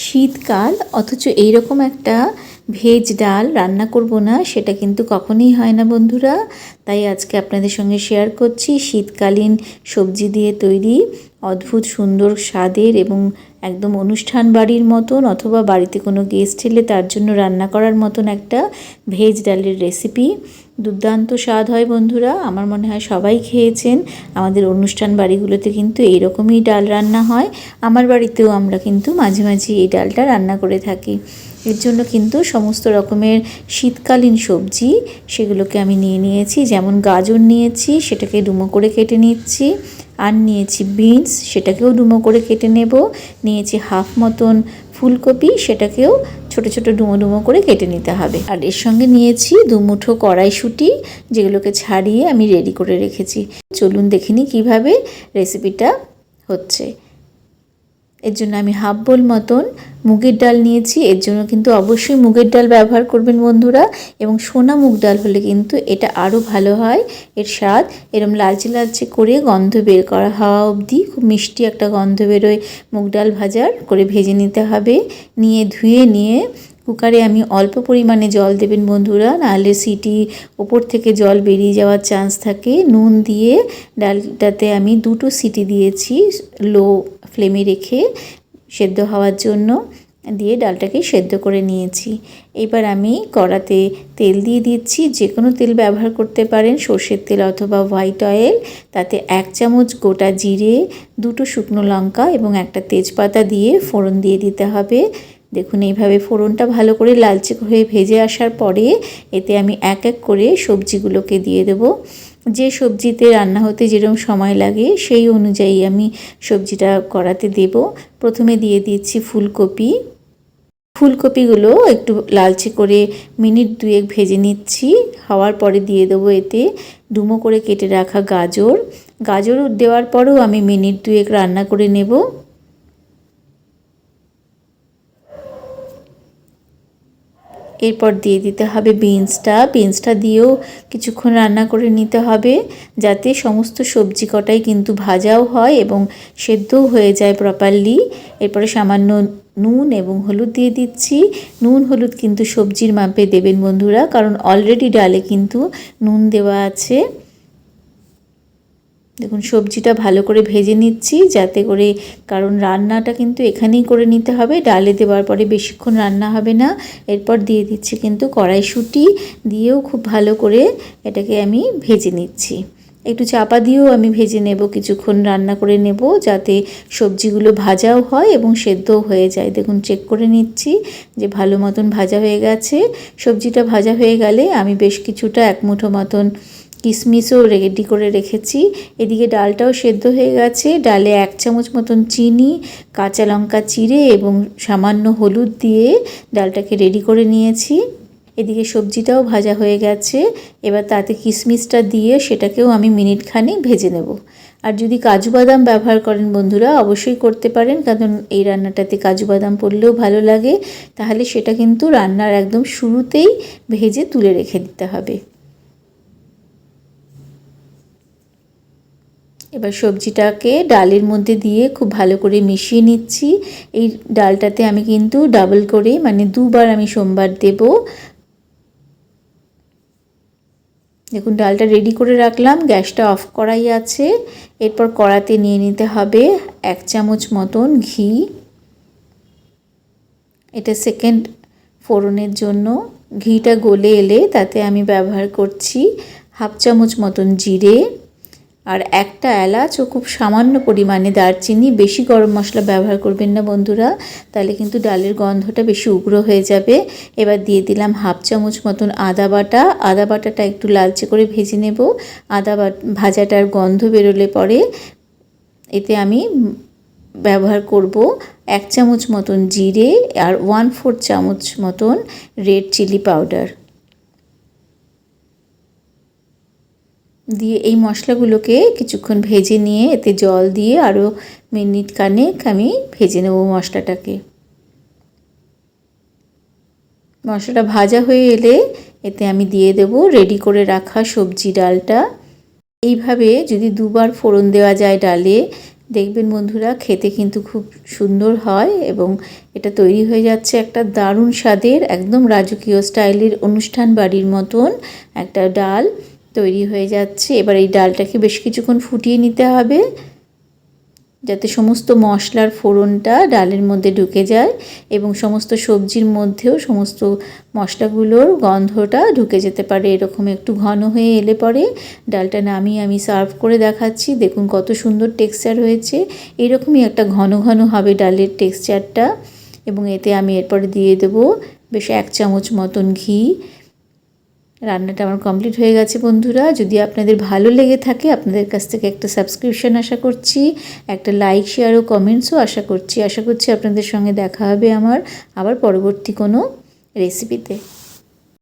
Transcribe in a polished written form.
শীতকাল অথচ এইরকম একটা ভেজ ডাল রান্না করব না সেটা কিন্তু কখনোই হয় না বন্ধুরা। তাই আজকে আপনাদের সঙ্গে শেয়ার করছি শীতকালীন সবজি দিয়ে তৈরি অদ্ভুত সুন্দর স্বাদের এবং একদম অনুষ্ঠান বাড়ির মতন অথবা বাড়িতে কোনো গেস্ট এলে তার জন্য রান্না করার মতন একটা ভেজ ডালের রেসিপি। দুর্দান্ত স্বাদ হয় বন্ধুরা, আমার মনে হয় সবাই খেয়েছেন। আমাদের অনুষ্ঠান বাড়িগুলোতে কিন্তু এইরকমই ডাল রান্না হয়। আমার বাড়িতেও আমরা কিন্তু মাঝে মাঝে এই ডালটা রান্না করে থাকি। এর জন্য কিন্তু সমস্ত রকমের শীতকালীন সবজি সেগুলোকে আমি নিয়েছি। যেমন গাজর নিয়েছি, সেটাকে ডুমো করে কেটে নিচ্ছি। আর নিয়েছি বিনস, সেটাকেও ডুমো করে কেটে নেব। নিয়েছি হাফ মতন ফুলকপি, সেটাকেও ছোট ছোট ডুমো ডুমো করে কেটে নিতে হবে। আর এর সঙ্গে নিয়েছি 2 মুঠো কড়াইশুঁটি, যেগুলোকে ছাড়িয়ে আমি রেডি করে রেখেছি। চলুন দেখে নিই কীভাবে রেসিপিটা হচ্ছে। এর জন্য আমি হাফ বোল মতন মুগের ডাল নিয়েছি। এর জন্য কিন্তু অবশ্যই মুগের ডাল ব্যবহার করবেন বন্ধুরা, এবং সোনা মুগ ডাল হলে কিন্তু এটা আরও ভালো হয়। এর স্বাদ এরম লালচে লালচে করে গন্ধ বের করা হওয়া অবধি, খুব মিষ্টি একটা গন্ধ বেরোয় মুগ ডাল ভাজার, করে ভেজে নিতে হবে। ধুয়ে নিয়ে কুকারে আমি অল্প পরিমাণে জল দেবেন বন্ধুরা, নাহলে সিটি ওপর থেকে জল বেরিয়ে যাওয়ার চান্স থাকে। নুন দিয়ে ডালটাতে আমি 2টো সিটি দিয়েছি লো ফ্লেমে রেখে সেদ্ধ হওয়ার জন্য, দিয়ে ডালটাকে সেদ্ধ করে নিয়েছি। এবার আমি কড়াতে তেল দিয়ে দিচ্ছি। যে কোনো তেল ব্যবহার করতে পারেন, সর্ষের তেল অথবা হোয়াইট অয়েল। তাতে 1 চামচ গোটা জিরে, 2টো শুকনো লঙ্কা এবং একটা তেজপাতা দিয়ে ফোড়ন দিয়ে দিতে হবে। দেখুন এইভাবে ফোড়নটা ভালো করে লালচে হয়ে ভেজে আসার পরে এতে আমি এক এক করে সবজিগুলোকে দিয়ে দেব। যে সবজিতে রান্না হতে যেরকম সময় লাগে সেই অনুযায়ী আমি সবজিটা কড়াতে দেব। প্রথমে দিয়ে দিচ্ছি ফুলকপি। ফুলকপিগুলো একটু লালচে করে মিনিট 2 ভেজে নিচ্ছি। হওয়ার পরে দিয়ে দেবো এতে ডুমো করে কেটে রাখা গাজর দেওয়ার পরেও আমি মিনিট 2 রান্না করে নেব। এরপর দিয়ে দিতে হবে বিনসটা দিয়েও কিছুক্ষণ রান্না করে নিতে হবে, যাতে সমস্ত সবজি কটাই কিন্তু ভাজাও হয় এবং সেদ্ধও হয়ে যায় প্রপারলি। এরপরে সামান্য নুন এবং হলুদ দিয়ে দিচ্ছি। নুন হলুদ কিন্তু সবজির মাপে দেবেন বন্ধুরা, কারণ অলরেডি ডালে কিন্তু নুন দেওয়া আছে। দেখুন সবজিটা ভালো করে ভেজে নিচ্ছি, যাতে করে, কারণ রান্নাটা কিন্তু এখানেই করে নিতে হবে, ডালে দেওয়ার পরে বেশিক্ষণ রান্না হবে না। এরপর দিয়ে দিচ্ছি কিন্তু কড়াইশুঁটি, দিয়েও খুব ভালো করে এটাকে আমি ভেজে নিচ্ছি। একটু চাপা দিয়েও আমি ভেজে নেব, কিছুক্ষণ রান্না করে নেব, যাতে সবজিগুলো ভাজাও হয় এবং সেদ্ধও হয়ে যায়। দেখুন চেক করে নিচ্ছি যে ভালো মতন ভাজা হয়ে গেছে। সবজিটা ভাজা হয়ে গেলে আমি বেশ কিছুটা 1 মুঠো মতন কিশমিশও রেডি করে রেখেছি। এদিকে ডালটাও সেদ্ধ হয়ে গেছে। ডালে 1 চামচ মতন চিনি, কাঁচা লঙ্কা চিড়ে এবং সামান্য হলুদ দিয়ে ডালটাকে রেডি করে নিয়েছি। এদিকে সবজিটাও ভাজা হয়ে গেছে। এবার তাতে কিশমিশটা দিয়ে সেটাকেও আমি মিনিট খানেক ভেজে নেব। আর যদি কাজু বাদাম ব্যবহার করেন বন্ধুরা অবশ্যই করতে পারেন, কারণ এই রান্নাটাতে কাজু বাদাম পড়লেও ভালো লাগে। তাহলে সেটা কিন্তু রান্নার একদম শুরুতেই ভেজে তুলে রেখে দিতে হবে। এবার সবজিটাকে ডালের মধ্যে দিয়ে খুব ভালো করে মিশিয়ে নিচ্ছি। এই ডালটাতে আমি কিন্তু ডাবল করে, মানে 2 বার আমি সোমবার দেব। দেখুন ডালটা রেডি করে রাখলাম, গ্যাসটা অফ করাই আছে। এরপর কড়াতে নিয়ে নিতে হবে 1 চামচ মতন ঘি। এটা সেকেন্ড ফোড়নের জন্য। ঘিটা গলে এলে তাতে আমি ব্যবহার করছি হাফ চামচ মতন জিরে আর একটা এলাচ ও খুব সামান্য পরিমাণে দারচিনি। বেশি গরম মশলা ব্যবহার করবেন না বন্ধুরা, তাহলে কিন্তু ডালের গন্ধটা বেশি উগ্র হয়ে যাবে। এবার দিয়ে দিলাম হাফ চামচ মতন আদা বাটাটা একটু লালচে করে ভেজে নেব। ভাজাটার গন্ধ বেরোলে পরে এতে আমি ব্যবহার করব 1 চামচ মতন জিরে আর 1/4 চামচ মতন রেড চিলি পাউডার দিয়ে এই মশলাগুলোকে কিছুক্ষণ ভেজে নিয়ে এতে জল দিয়ে আরও মিনিট খানেক আমি ভেজে নেব মশলাটাকে। মশলাটা ভাজা হয়ে এলে এতে আমি দিয়ে দেব রেডি করে রাখা সবজি ডালটা। এইভাবে যদি 2 বার ফোড়ন দেওয়া যায় ডালে, দেখবেন বন্ধুরা খেতে কিন্তু খুব সুন্দর হয় এবং এটা তৈরি হয়ে যাচ্ছে একটা দারুণ স্বাদের একদম রাজকীয় স্টাইলের অনুষ্ঠান বাড়ির মতন একটা ডাল তৈরি হয়ে যাচ্ছে। এবার এই ডালটাকে বেশ কিছুক্ষণ ফুটিয়ে নিতে হবে যাতে সমস্ত মশলার ফোড়নটা ডালের মধ্যে ঢুকে যায় এবং সমস্ত সবজির মধ্যেও সমস্ত মশলাগুলোর গন্ধটা ঢুকে যেতে পারে। এরকম একটু ঘন হয়ে এলে পরে ডালটা নামিয়ে আমি সার্ভ করে দেখাচ্ছি। দেখুন কত সুন্দর টেক্সচার হয়েছে। এরকমই একটা ঘন ঘন হবে ডালের টেক্সচারটা এবং এতে আমি এরপরে দিয়ে দেবো বেশ 1 চামচ মতন ঘি। রান্নাটা আমার কমপ্লিট হয়ে গেছে বন্ধুরা। যদি আপনাদের ভালো লেগে থাকে আপনাদের কাছ থেকে একটা সাবস্ক্রিপশন আশা করছি, একটা লাইক শেয়ার ও কমেন্টসও আশা করছি আপনাদের সঙ্গে দেখা হবে আমার আবার পরবর্তী কোনো রেসিপিতে।